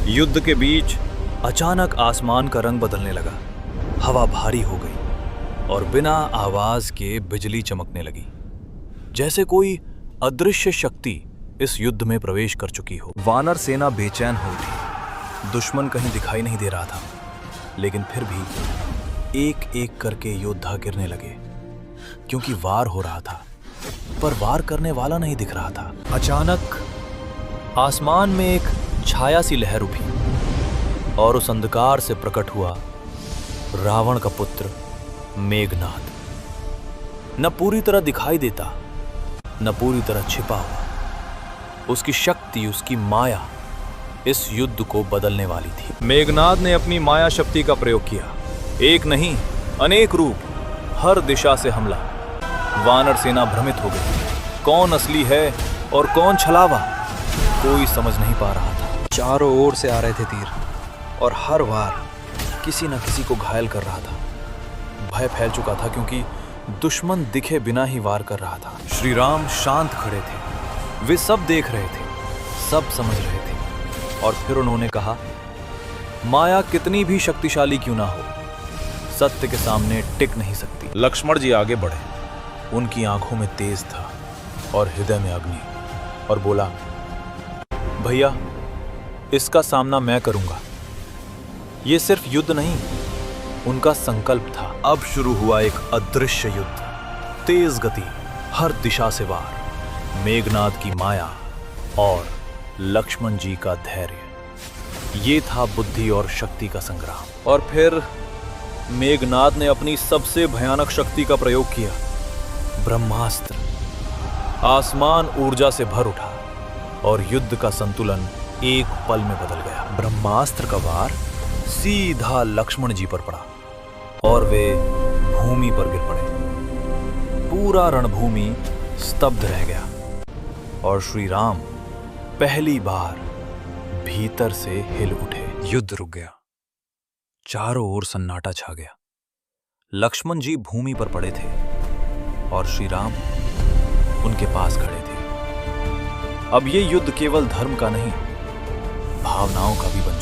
युद्ध के बीच अचानक आसमान का रंग बदलने लगा। हवा भारी हो गई और बिना आवाज के बिजली चमकने लगी, जैसे कोई अदृश्य शक्ति इस युद्ध में प्रवेश कर चुकी हो। वानर सेना बेचैन हो उठी। दुश्मन कहीं दिखाई नहीं दे रहा था, लेकिन फिर भी एक एक करके योद्धा गिरने लगे, क्योंकि वार हो रहा था, पर वार करने वाला नहीं दिख रहा था। अचानक आसमान में एक छाया सी लहर उठी और उस अंधकार से प्रकट हुआ रावण का पुत्र मेघनाद। न पूरी तरह दिखाई देता, न पूरी तरह छिपा हुआ। उसकी शक्ति, उसकी माया इस युद्ध को बदलने वाली थी। मेघनाद ने अपनी माया शक्ति का प्रयोग किया। एक नहीं, अनेक रूप, हर दिशा से हमला। वानर सेना भ्रमित हो गई। कौन असली है और कौन छलावा, कोई समझ नहीं पा रहा था। चारों ओर से आ रहे थे तीर, और हर वार किसी न किसी को घायल कर रहा था। भय फैल चुका था, क्योंकि दुश्मन दिखे बिना ही वार कर रहा था। श्री राम शांत खड़े थे। वे सब देख रहे थे, सब समझ रहे थे। और फिर उन्होंने कहा, माया कितनी भी शक्तिशाली क्यों ना हो, सत्य के सामने टिक नहीं सकती। लक्ष्मण जी आगे बढ़े। उनकी आंखों में तेज था और हृदय में अग्नि, और बोला, भैया, इसका सामना मैं करूंगा। ये सिर्फ युद्ध नहीं, उनका संकल्प था। अब शुरू हुआ एक अदृश्य युद्ध। तेज गति, हर दिशा से वार, मेघनाद की माया और लक्ष्मण जी का धैर्य। ये था बुद्धि और शक्ति का संग्राम। और फिर मेघनाद ने अपनी सबसे भयानक शक्ति का प्रयोग किया, ब्रह्मास्त्र। आसमान ऊर्जा से भर उठा और युद्ध का संतुलन एक पल में बदल गया। ब्रह्मास्त्र का वार सीधा लक्ष्मण जी पर पड़ा और वे भूमि पर गिर पड़े। पूरा रणभूमि स्तब्ध रह गया और श्री राम पहली बार भीतर से हिल उठे। युद्ध रुक गया। चारों ओर सन्नाटा छा गया। लक्ष्मण जी भूमि पर पड़े थे और श्री राम उनके पास खड़े थे। अब ये युद्ध केवल धर्म का नहीं, भावनाओं का भी बन